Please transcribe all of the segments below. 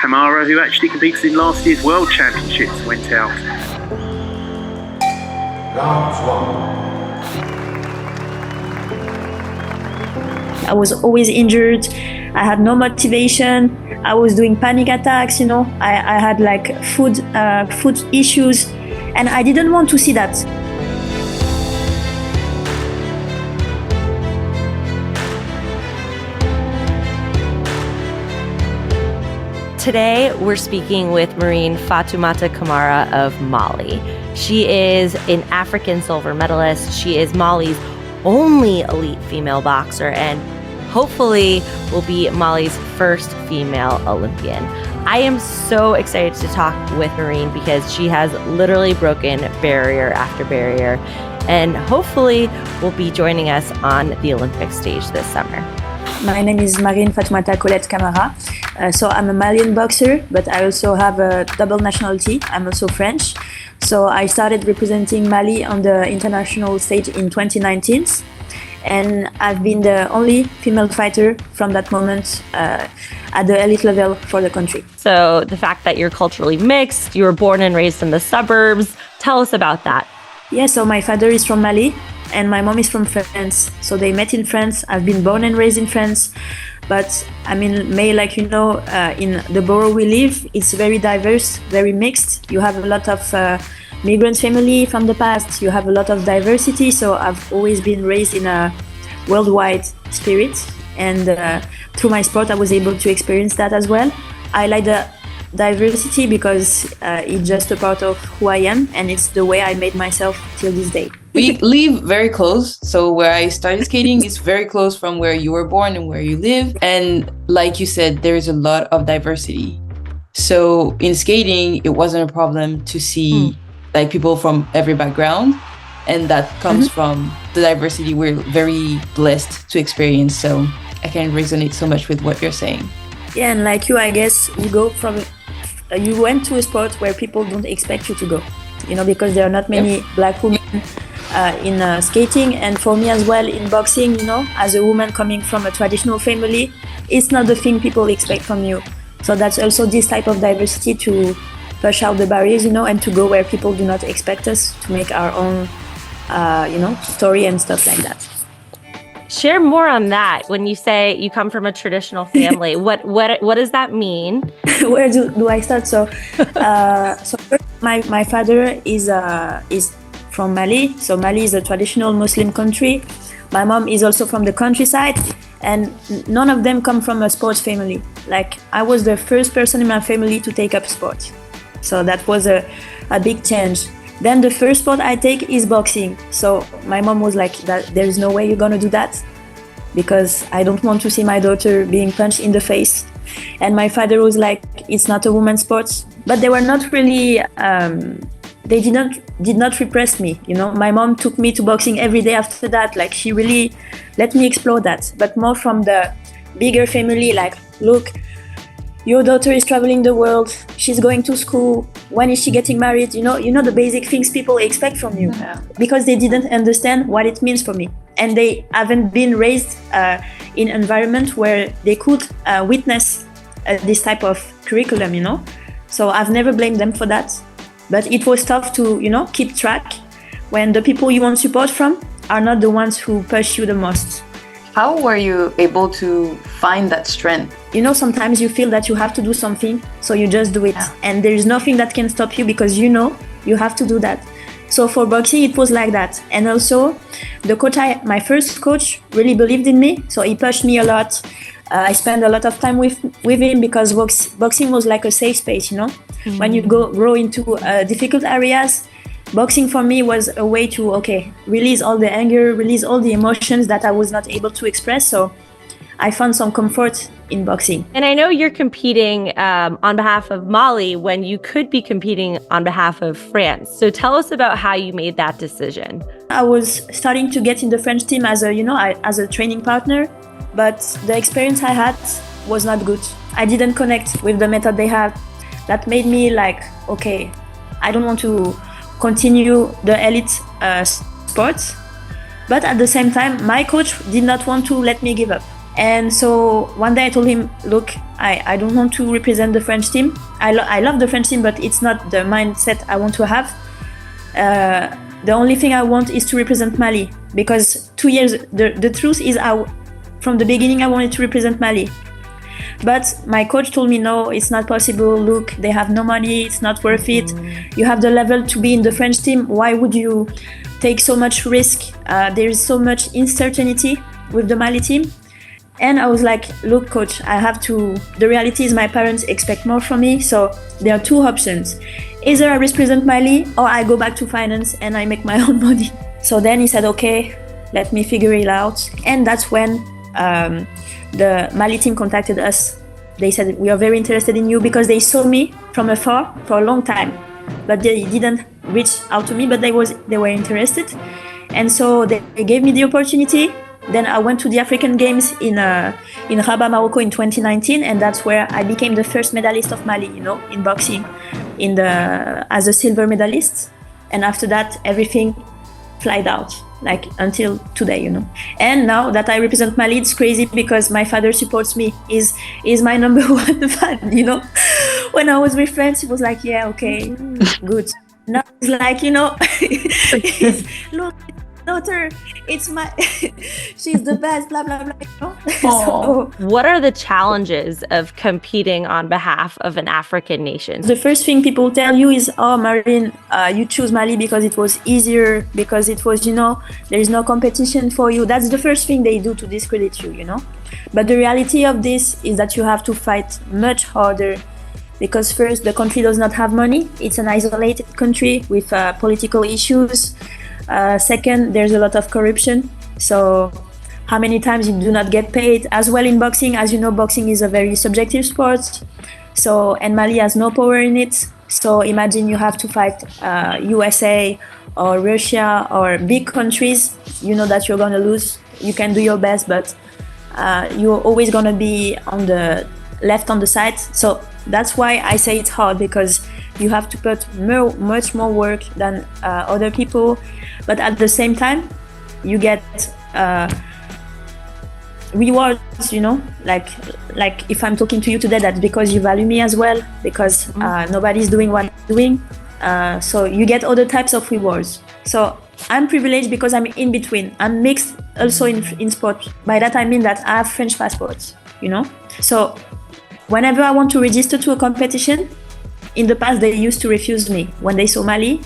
Camara, who actually competed in last year's World Championships, went out. I was always injured. I had no motivation. I was doing panic attacks, I had like food issues, and I didn't want to see that. Today, we're speaking with Marine Fatoumata Camara of Mali. She is an African silver medalist. She is Mali's only elite female boxer and hopefully will be Mali's first female Olympian. I am so excited to talk with Marine because she has literally broken barrier after barrier and hopefully will be joining us on the Olympic stage this summer. My name is Marine Fatoumata Camara. So I'm a Malian boxer, but I also have a double nationality. I'm also French. So I started representing Mali on the international stage in 2019. And I've been the only female fighter from that moment at the elite level for the country. So the fact that you're culturally mixed, you were born and raised in the suburbs, tell us about that. Yeah, so my father is from Mali and my mom is from France. So they met in France. I've been born and raised in France. But I mean, in the borough we live, it's very diverse, very mixed. You have a lot of migrant family from the past. You have a lot of diversity. So I've always been raised in a worldwide spirit. And through my sport, I was able to experience that as well. I like the diversity because it's just a part of who I am. And it's the way I made myself till this day. We live very close. So where I started skating is very close from where you were born and where you live. And like you said, there's a lot of diversity. So in skating, it wasn't a problem to see like people from every background. And that comes from the diversity we're very blessed to experience. So I can resonate so much with what you're saying. Yeah, and like you, I guess you went to a sport where people don't expect you to go, because there are not many Black women in skating. And for me as well in boxing, as a woman coming from a traditional family, it's not the thing people expect from you. So that's also this type of diversity to push out the barriers, and to go where people do not expect us, to make our own, story and stuff like that. Share more on that. When you say you come from a traditional family, what does that mean? Where do I start? So first, my father is from Mali. So Mali is a traditional Muslim country. My mom is also from the countryside, and none of them come from a sports family. Like I was the first person in my family to take up sport. So that was a big change. Then the first sport I take is boxing. So my mom was like, there's no way you're gonna do that because I don't want to see my daughter being punched in the face. And my father was like, it's not a woman's sport. But they were not really, they did not repress me. My mom took me to boxing every day after that. Like she really let me explore that, but more from the bigger family, like, look, your daughter is traveling the world. She's going to school. When is she getting married? You know the basic things people expect from you, because they didn't understand what it means for me, and they haven't been raised in an environment where they could witness this type of curriculum. So I've never blamed them for that, but it was tough to keep track when the people you want support from are not the ones who push you the most. How were you able to find that strength? Sometimes you feel that you have to do something, so you just do it. Yeah. And there is nothing that can stop you because you have to do that. So for boxing, it was like that. And also, the coach, my first coach, really believed in me. So he pushed me a lot. I spent a lot of time with him because boxing was like a safe space, When you grow into difficult areas, boxing for me was a way to, release all the anger, release all the emotions that I was not able to express. So I found some comfort in boxing. And I know you're competing on behalf of Mali when you could be competing on behalf of France. So tell us about how you made that decision. I was starting to get in the French team as a training partner, but the experience I had was not good. I didn't connect with the method they had. That made me like, I don't want to continue the elite sports. But at the same time, my coach did not want to let me give up. And so one day I told him, look, I don't want to represent the French team. I love the French team, but it's not the mindset I want to have. The only thing I want is to represent Mali, because 2 years, the truth is from the beginning I wanted to represent Mali. But my coach told me, no, it's not possible. Look, they have no money. It's not worth it. You have the level to be in the French team. Why would you take so much risk? There is so much uncertainty with the Mali team. And I was like, look, coach, the reality is my parents expect more from me. So there are two options. Either I represent Mali or I go back to finance and I make my own money. So then he said, okay, let me figure it out. And that's when the Mali team contacted us. They said, we are very interested in you, because they saw me from afar for a long time, but they didn't reach out to me, but they were interested. And so they gave me the opportunity. Then I went to the African Games in Rabat, Morocco in 2019, and that's where I became the first medalist of Mali, in boxing, as a silver medalist. And after that, everything flied out, like until today, And now that I represent Mali, it's crazy because my father supports me. He's my number one fan, When I was with friends, he was like, yeah, okay, good. Now it's like, look, daughter, it's she's the best, blah blah blah. So, what are the challenges of competing on behalf of an African nation? The first thing people tell you is, oh, Marine, you choose Mali because it was easier, because it was, there is no competition for you. That's the first thing they do to discredit you, But the reality of this is that you have to fight much harder, because first, the country does not have money. It's an isolated country with political issues. Second, there's a lot of corruption. So how many times you do not get paid? As well in boxing, as you know, boxing is a very subjective sport. So, and Mali has no power in it. So imagine you have to fight USA or Russia or big countries. You know that you're going to lose. You can do your best, but you're always going to be on the left on the side. So that's why I say it's hard, because you have to put much more work than other people. But at the same time, you get rewards, like if I'm talking to you today, that's because you value me as well, because nobody's doing what I'm doing. So you get other types of rewards. So I'm privileged because I'm in between. I'm mixed also in sport. By that I mean that I have French passports, So whenever I want to register to a competition, in the past they used to refuse me. When they saw Mali,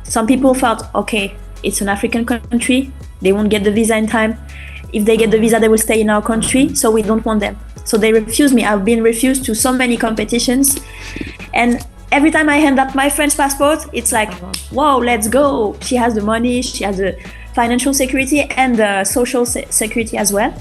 some people thought, okay, it's an African country, they won't get the visa in time. If they get the visa, they will stay in our country, so we don't want them. So they refuse me. I've been refused to so many competitions. And every time I hand up my French passport, it's like, wow, let's go. She has the money, she has the financial security and the social security as well.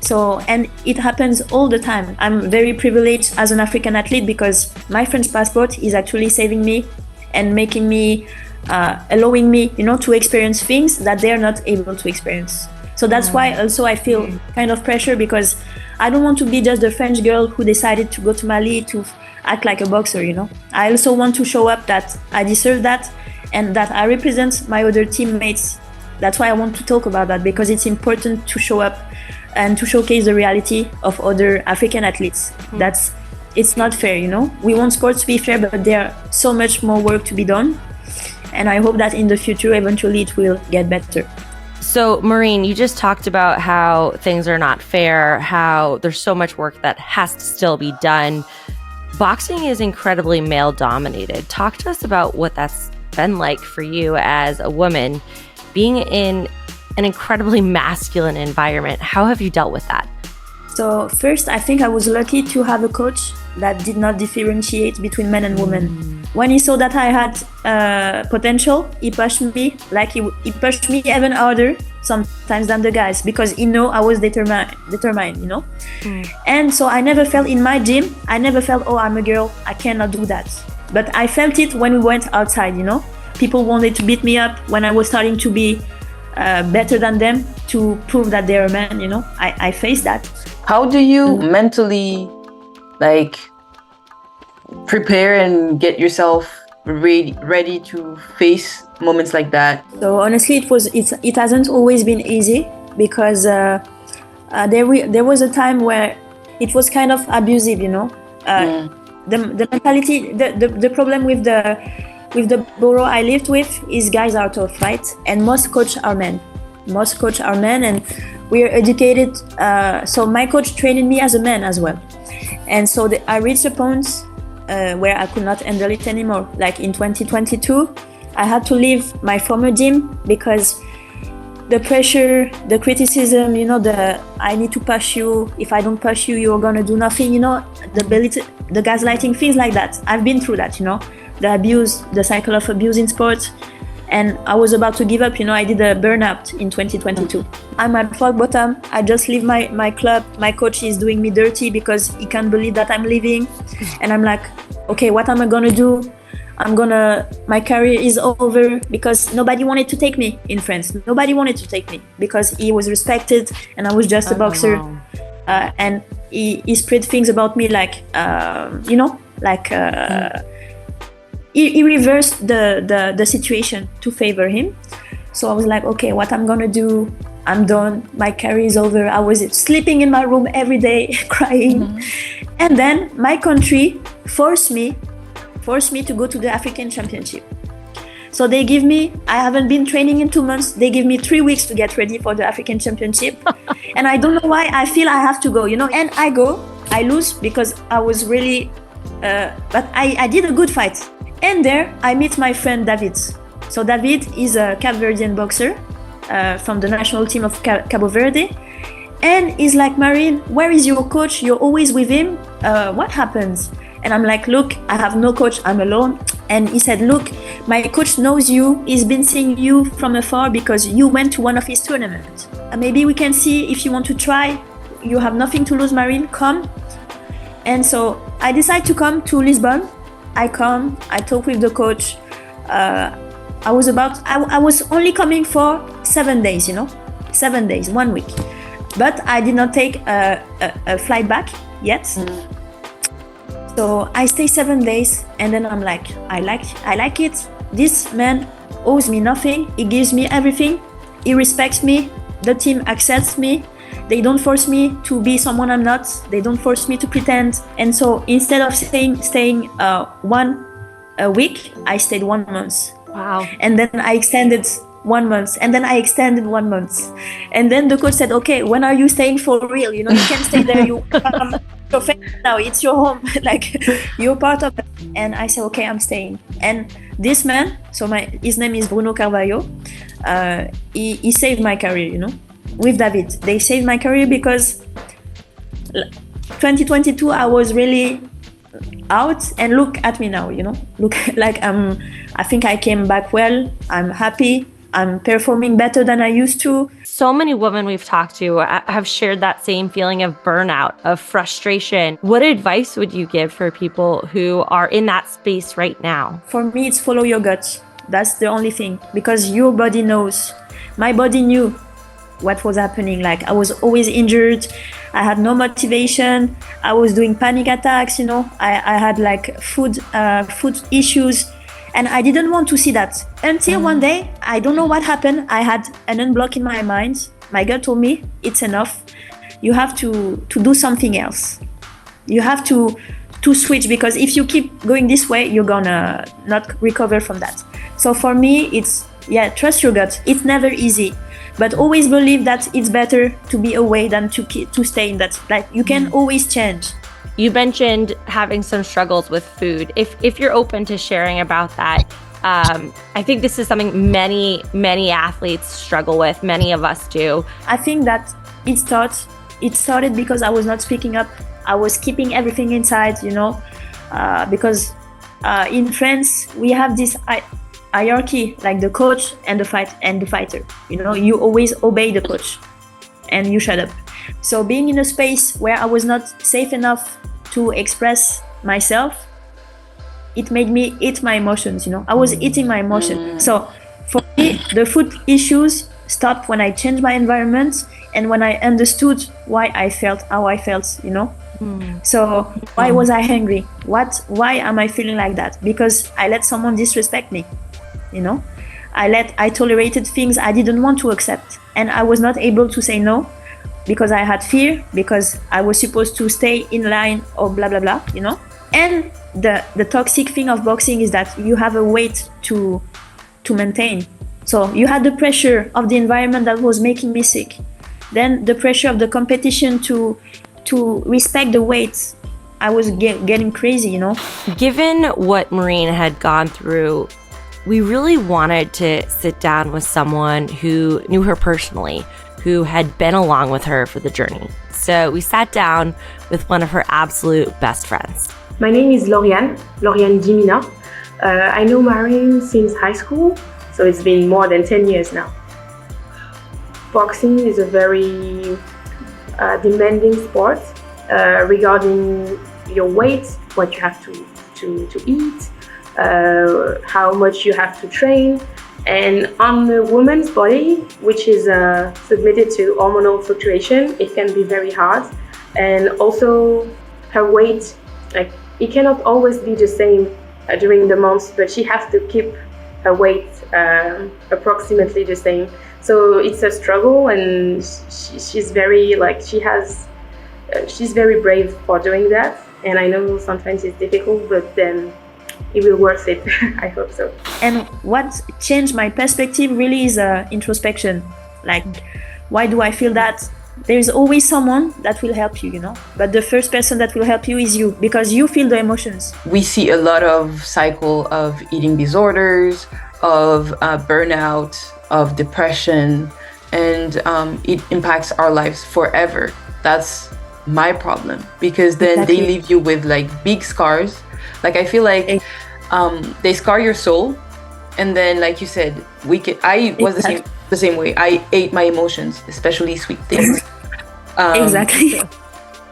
So, and it happens all the time. I'm very privileged as an African athlete because my French passport is actually saving me and making me, allowing me, to experience things that they're not able to experience. So that's why also I feel kind of pressure, because I don't want to be just the French girl who decided to go to Mali to act like a boxer, I also want to show up that I deserve that and that I represent my other teammates. That's why I want to talk about that, because it's important to show up and to showcase the reality of other African athletes. It's not fair, We want sports to be fair, but there's so much more work to be done. And I hope that in the future, eventually it will get better. So, Maureen, you just talked about how things are not fair, how there's so much work that has to still be done. Boxing is incredibly male-dominated. Talk to us about what that's been like for you as a woman, being in an incredibly masculine environment. How have you dealt with that? So first, I think I was lucky to have a coach that did not differentiate between men and women. When he saw that I had potential, he pushed me, he pushed me even harder sometimes than the guys, because he knew I was determined, And so I never felt in my gym, oh, I'm a girl, I cannot do that. But I felt it when we went outside, People wanted to beat me up when I was starting to be better than them, to prove that they're a man, I faced that. How do you mentally prepare and get yourself ready to face moments like that? So honestly, it hasn't always been easy, because there was a time where it was kind of abusive, you know. The mentality, the problem with the borough I lived with is guys are tough, right? And most coach are men. And we are educated. So my coach trained me as a man as well. And so I reached a point where I could not handle it anymore. Like in 2022, I had to leave my former gym because the pressure, the criticism, you know, I need to push you. If I don't push you, you're gonna do nothing, you know, the gaslighting, things like that. I've been through that, you know, the abuse, the cycle of abuse in sports. And I was about to give up, you know, I did a burnout in 2022. I'm at rock bottom. I just leave my club. My coach is doing me dirty because he can't believe that I'm leaving. And I'm like, okay, what am I gonna do? My career is over because nobody wanted to take me in France. Nobody wanted to take me because he was respected and I was just a boxer. Wow. And he spread things about me like, you know, like he reversed the situation to favor him. So I was like, okay, what I'm gonna do? I'm done. My career is over. I was sleeping in my room every day, crying. And then my country forced me to go to the African Championship. So they give me, I haven't been training in 2 months. They give me 3 weeks to get ready for the African Championship. And I don't know why I feel I have to go, you know, and I go, I lose because I was really, but I did a good fight. And there I meet my friend David. So David is a Cape Verdean boxer from the national team of Cabo Verde. And he's like, Marine, where is your coach? You're always with him. What happens? And I'm like, look, I have no coach, I'm alone. And he said, look, my coach knows you. He's been seeing you from afar because you went to one of his tournaments. Maybe we can see if you want to try. You have nothing to lose, Marine, come. And so I decided to come to Lisbon. I come, I talk with the coach. I was only coming for 7 days, you know, 7 days, 1 week. But I did not take a flight back yet. So I stay 7 days and then I'm like, I like it. This man owes me nothing. He gives me everything. He respects me. The team accepts me. They don't force me to be someone I'm not. They don't force me to pretend. And so instead of staying 1 week, I stayed 1 month. Wow. And then I extended 1 month. And then I extended 1 month. And then the coach said, okay, when are you staying for real? You know, you can't stay there. You now it's your home. Like you're part of it. And I said, okay, I'm staying. And this man, so his name is Bruno Carvalho. He saved my career, you know. With David, they saved my career because 2022 I was really out, and look at me now, you know. Look, like I think I came back well. I'm happy. I'm performing better than I used to. So many women we've talked to have shared that same feeling of burnout, of frustration. What advice would you give for people who are in that space right now? For me, it's follow your gut. That's the only thing, because your body knows. My body knew what was happening. Like I was always injured. I had no motivation. I was doing panic attacks, you know. I had like food issues. And I didn't want to see that until one day, I don't know what happened. I had an unblock in my mind. My gut told me, it's enough. You have to do something else. You have to switch, because if you keep going this way, you're gonna not recover from that. So for me, it's, trust your gut. It's never easy, but always believe that it's better to be away than to stay in that. Like you can always change. You mentioned having some struggles with food. If you're open to sharing about that, I think this is something many athletes struggle with. Many of us do. I think that it started because I was not speaking up. I was keeping everything inside, you know, because in France we have this hierarchy, like the coach and the fighter. You know, you always obey the coach, and you shut up. So being in a space where I was not safe enough to express myself, it made me eat my emotions, you know. I was eating my emotion. So for me, the food issues stopped when I changed my environment and when I understood why I felt how I felt, you know. So why was I hungry? Why am I feeling like that? Because I let someone disrespect me, you know. I tolerated things I didn't want to accept, and I was not able to say no. because I had fear, because I was supposed to stay in line or blah, blah, blah, you know? And the toxic thing of boxing is that you have a weight to maintain. So you had the pressure of the environment that was making me sick. Then the pressure of the competition to respect the weight. I was getting crazy, you know? Given what Maureen had gone through, we really wanted to sit down with someone who knew her personally, who had been along with her for the journey. So we sat down with one of her absolute best friends. My name is Lauriane Dimina. I know Maureen since high school, so it's been more than 10 years now. Boxing is a very demanding sport regarding your weight, what you have to eat, how much you have to train. And on the woman's body, which is submitted to hormonal fluctuation, it can be very hard. And also her weight, like, it cannot always be the same during the months, but she has to keep her weight approximately the same. So it's a struggle, and she's very, like, she's very brave for doing that. And I know sometimes it's difficult, but then it will worth it. I hope so. And what changed my perspective really is introspection. Like, why do I feel that? There's always someone that will help you, you know? But the first person that will help you is you, because you feel the emotions. We see a lot of cycle of eating disorders, of burnout, of depression, and it impacts our lives forever. That's my problem, because then Exactly. they leave you with like big scars. Like, I feel like they scar your soul, and then, like you said, I was the same way. I ate my emotions, especially sweet things. Exactly.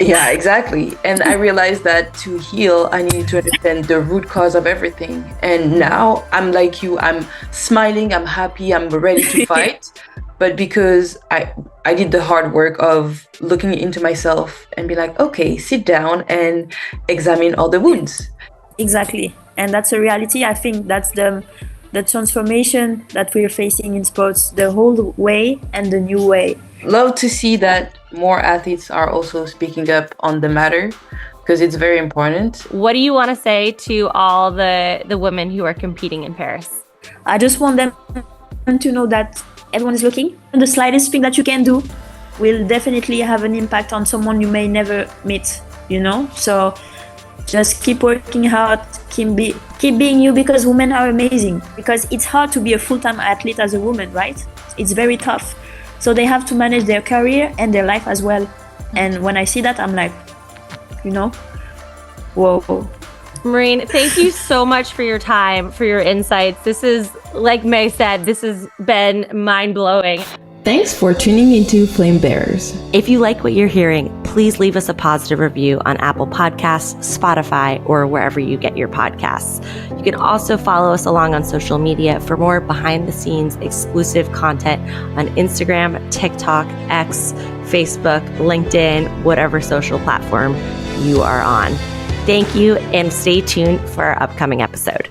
Yeah, exactly. And I realized that to heal, I needed to understand the root cause of everything. And now I'm like you, I'm smiling, I'm happy, I'm ready to fight. But because I did the hard work of looking into myself and be like, okay, sit down and examine all the wounds. Exactly. And that's a reality. I think that's the transformation that we're facing in sports, the whole way and the new way. Love to see that more athletes are also speaking up on the matter, because it's very important. What do you want to say to all the women who are competing in Paris? I just want them to know that everyone is looking. And the slightest thing that you can do will definitely have an impact on someone you may never meet, you know? So just keep working hard, keep being you, because women are amazing. Because it's hard to be a full-time athlete as a woman, right? It's very tough. So they have to manage their career and their life as well. And when I see that, I'm like, you know, whoa. Maureen, thank you so much for your time, for your insights. This is, like May said, this has been mind-blowing. Thanks for tuning into Flame Bearers. If you like what you're hearing, please leave us a positive review on Apple Podcasts, Spotify, or wherever you get your podcasts. You can also follow us along on social media for more behind-the-scenes exclusive content on Instagram, TikTok, X, Facebook, LinkedIn, whatever social platform you are on. Thank you, and stay tuned for our upcoming episode.